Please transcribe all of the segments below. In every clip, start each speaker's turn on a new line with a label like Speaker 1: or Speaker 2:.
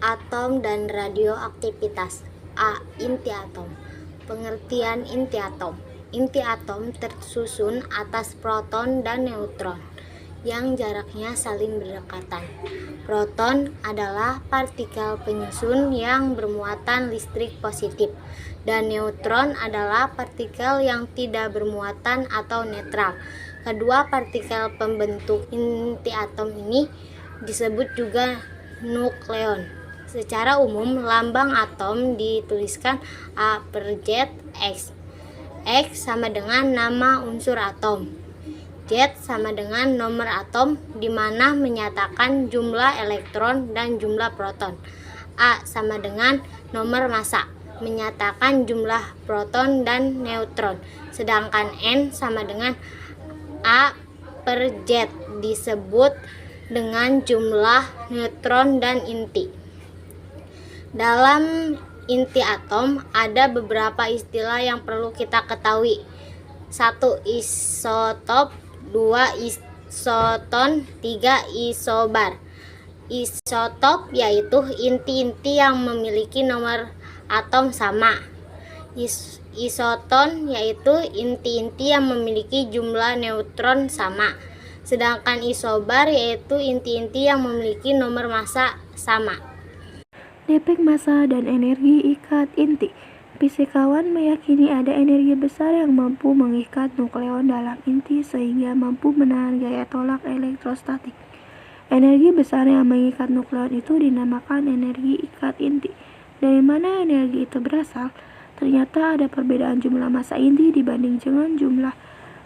Speaker 1: Atom dan radioaktivitas. A. Inti atom. Pengertian inti atom. Inti atom tersusun atas proton dan neutron yang jaraknya saling berdekatan. Proton adalah partikel penyusun yang bermuatan listrik positif, dan neutron adalah partikel yang tidak bermuatan atau netral. Kedua partikel pembentuk inti atom ini disebut juga nukleon. Secara umum, lambang atom dituliskan A per Z X. X sama dengan nama unsur atom. Z sama dengan nomor atom, di mana menyatakan jumlah elektron dan jumlah proton. A sama dengan nomor massa, menyatakan jumlah proton dan neutron. Sedangkan N sama dengan A per Z, disebut dengan jumlah neutron dan inti. Dalam inti atom ada beberapa istilah yang perlu kita ketahui. 1. Isotop, 2. Isoton, 3. Isobar. Isotop yaitu inti-inti yang memiliki nomor atom sama. Isoton yaitu inti-inti yang memiliki jumlah neutron sama. Sedangkan isobar yaitu inti-inti yang memiliki nomor massa sama.
Speaker 2: Depek massa dan energi ikat inti. Fisikawan meyakini ada energi besar yang mampu mengikat nukleon dalam inti sehingga mampu menahan gaya tolak elektrostatik. Energi besar yang mengikat nukleon itu dinamakan energi ikat inti. Dari mana energi itu berasal? Ternyata ada perbedaan jumlah massa inti dibanding dengan jumlah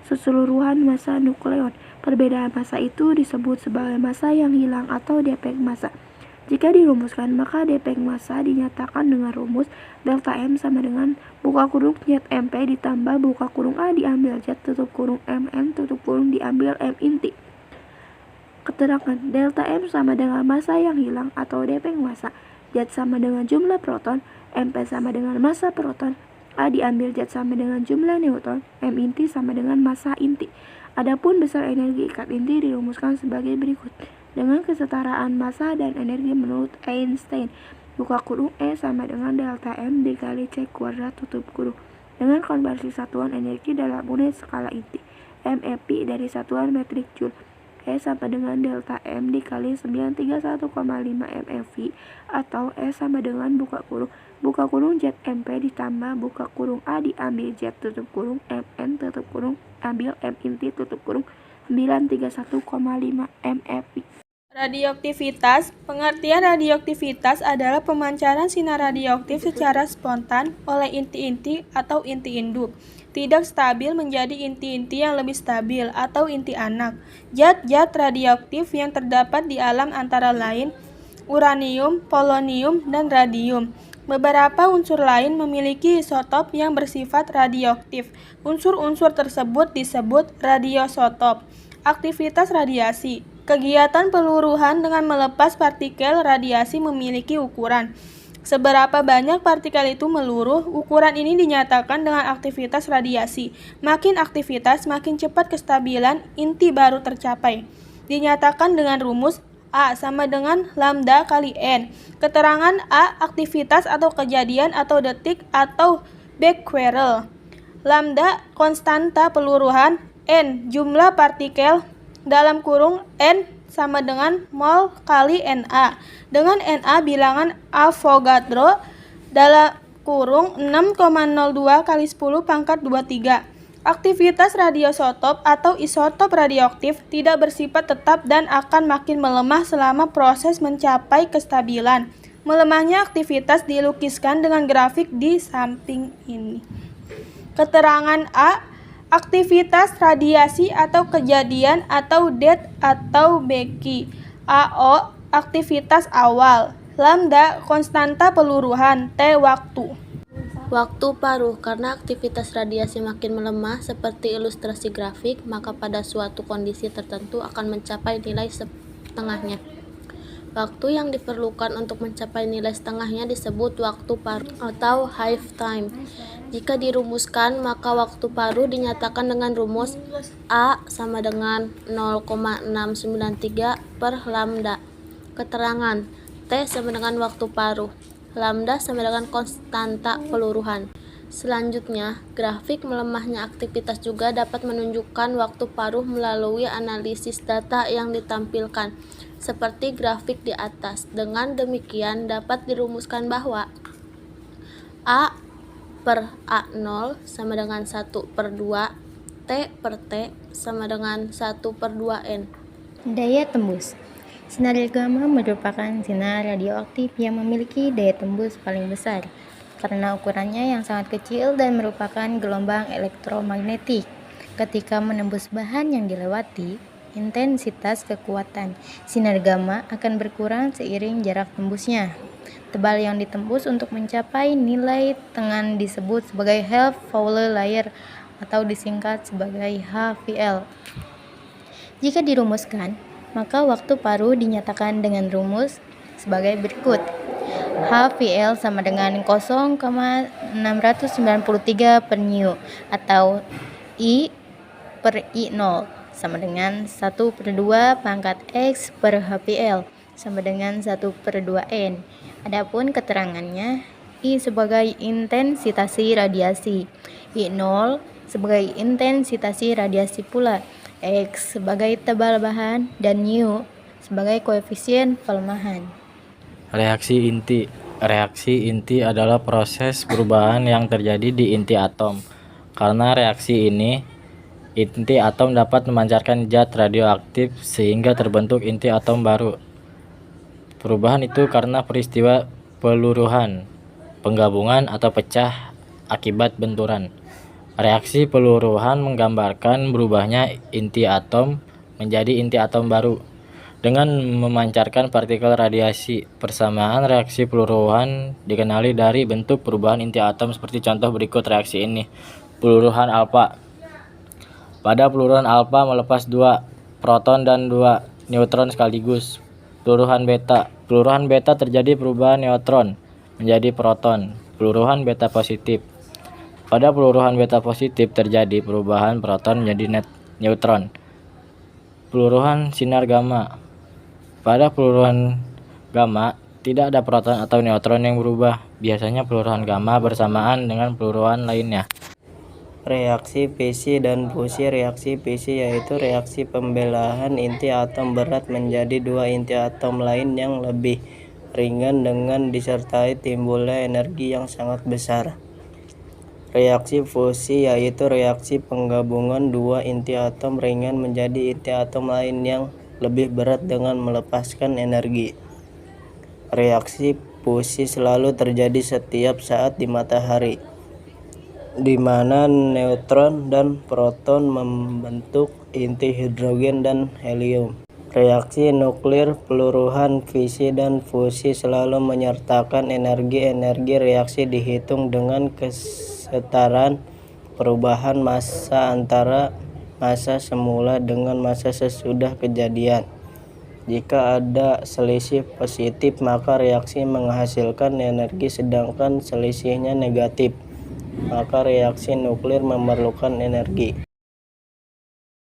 Speaker 2: keseluruhan massa nukleon. Perbedaan massa itu disebut sebagai massa yang hilang atau defek massa. Jika dirumuskan, maka defek massa dinyatakan dengan rumus delta M sama dengan buka kurung ZMP ditambah buka kurung A diambil Z tutup kurung MN tutup kurung diambil M inti. Keterangan delta M sama dengan massa yang hilang atau defek massa, Z sama dengan jumlah proton, MP sama dengan massa proton, A diambil Z sama dengan jumlah neutron, M inti sama dengan massa inti. Adapun besar energi ikat inti dirumuskan sebagai berikut. Dengan kesetaraan massa dan energi menurut Einstein, buka kurung E sama dengan delta M dikali C kuadrat tutup kurung. Dengan konversi satuan energi dalam unit skala inti, MeP dari satuan metrik joule, E sama dengan delta M dikali 931,5 MeV, atau E sama dengan buka kurung ZMP ditambah buka kurung A diambil Z tutup kurung MN tutup kurung ambil M inti tutup kurung 931,5 MeV.
Speaker 3: Radioaktivitas. Pengertian radioaktivitas adalah pemancaran sinar radioaktif secara spontan oleh inti-inti atau inti induk, tidak stabil menjadi inti-inti yang lebih stabil atau inti anak. Zat-zat radioaktif yang terdapat di alam antara lain uranium, polonium, dan radium. Beberapa unsur lain memiliki isotop yang bersifat radioaktif. Unsur-unsur tersebut disebut radiosotop. Aktivitas radiasi. Kegiatan peluruhan dengan melepas partikel radiasi memiliki ukuran. Seberapa banyak partikel itu meluruh, ukuran ini dinyatakan dengan aktivitas radiasi. Makin aktivitas, makin cepat kestabilan inti baru tercapai. Dinyatakan dengan rumus A sama dengan lambda kali N. Keterangan A, aktivitas atau kejadian atau detik atau becquerel. Lambda, konstanta peluruhan. N, jumlah partikel dalam kurung N sama dengan mol kali Na. Dengan Na bilangan Avogadro dalam kurung 6,02 kali 10 pangkat 23. Aktivitas radiosotop atau isotop radioaktif tidak bersifat tetap dan akan makin melemah selama proses mencapai kestabilan. Melemahnya aktivitas dilukiskan dengan grafik di samping ini. Keterangan A, aktivitas radiasi atau kejadian atau det atau beki. AO, aktivitas awal. Lambda, konstanta peluruhan. T, waktu.
Speaker 4: Waktu paruh. Karena aktivitas radiasi makin melemah seperti ilustrasi grafik, maka pada suatu kondisi tertentu akan mencapai nilai setengahnya. Waktu yang diperlukan untuk mencapai nilai setengahnya disebut waktu paruh atau half time. Jika dirumuskan, maka waktu paruh dinyatakan dengan rumus A sama dengan 0,693 per lambda. Keterangan T sama dengan waktu paruh, lambda sama dengan konstanta peluruhan. Selanjutnya, grafik melemahnya aktivitas juga dapat menunjukkan waktu paruh melalui analisis data yang ditampilkan, seperti grafik di atas. Dengan demikian, dapat dirumuskan bahwa A per A0 sama dengan 1 per 2, T per T sama dengan 1 per 2N.
Speaker 1: Daya tembus. Sinar gamma merupakan sinar radioaktif yang memiliki daya tembus paling besar karena ukurannya yang sangat kecil dan merupakan gelombang elektromagnetik. Ketika menembus bahan yang dilewati, intensitas kekuatan sinar gamma akan berkurang seiring jarak tembusnya. Tebal yang ditembus untuk mencapai nilai tengah disebut sebagai half-Fowler layer atau disingkat sebagai HVL. Jika dirumuskan, maka waktu paruh dinyatakan dengan rumus sebagai berikut. HVL sama dengan 0,693 per nu atau I per I0 sama dengan 1 per 2 pangkat X per HVL sama dengan 1 per 2N. Adapun keterangannya, I sebagai intensitas radiasi, I0 sebagai intensitas radiasi pula, X sebagai tebal bahan, dan nu sebagai koefisien pelemahan.
Speaker 5: Reaksi inti. Reaksi inti adalah proses perubahan yang terjadi di inti atom. Karena reaksi ini, inti atom dapat memancarkan zat radioaktif sehingga terbentuk inti atom baru. Perubahan itu karena peristiwa peluruhan, penggabungan atau pecah akibat benturan. Reaksi peluruhan menggambarkan berubahnya inti atom menjadi inti atom baru dengan memancarkan partikel radiasi. Persamaan reaksi peluruhan dikenali dari bentuk perubahan inti atom seperti contoh berikut reaksi ini. Peluruhan alfa. Pada peluruhan alfa melepas 2 proton dan 2 neutron sekaligus. Peluruhan beta. Peluruhan beta terjadi perubahan neutron menjadi proton. Peluruhan beta positif. Pada peluruhan beta positif terjadi perubahan proton menjadi neutron. Peluruhan sinar gamma. Pada peluruhan gamma tidak ada proton atau neutron yang berubah. Biasanya peluruhan gamma bersamaan dengan peluruhan lainnya.
Speaker 6: Reaksi fisi dan fusi. Reaksi fisi yaitu reaksi pembelahan inti atom berat menjadi 2 inti atom lain yang lebih ringan dengan disertai timbulnya energi yang sangat besar. Reaksi fusi yaitu reaksi penggabungan 2 inti atom ringan menjadi inti atom lain yang lebih berat dengan melepaskan energi. Reaksi fusi selalu terjadi setiap saat di matahari, di mana neutron dan proton membentuk inti hidrogen dan helium. Reaksi nuklir, peluruhan, fisi, dan fusi selalu menyertakan energi reaksi dihitung dengan kesetaraan perubahan massa antara massa semula dengan massa sesudah kejadian. Jika ada selisih positif, maka reaksi menghasilkan energi, sedangkan selisihnya negatif, maka reaksi nuklir memerlukan energi.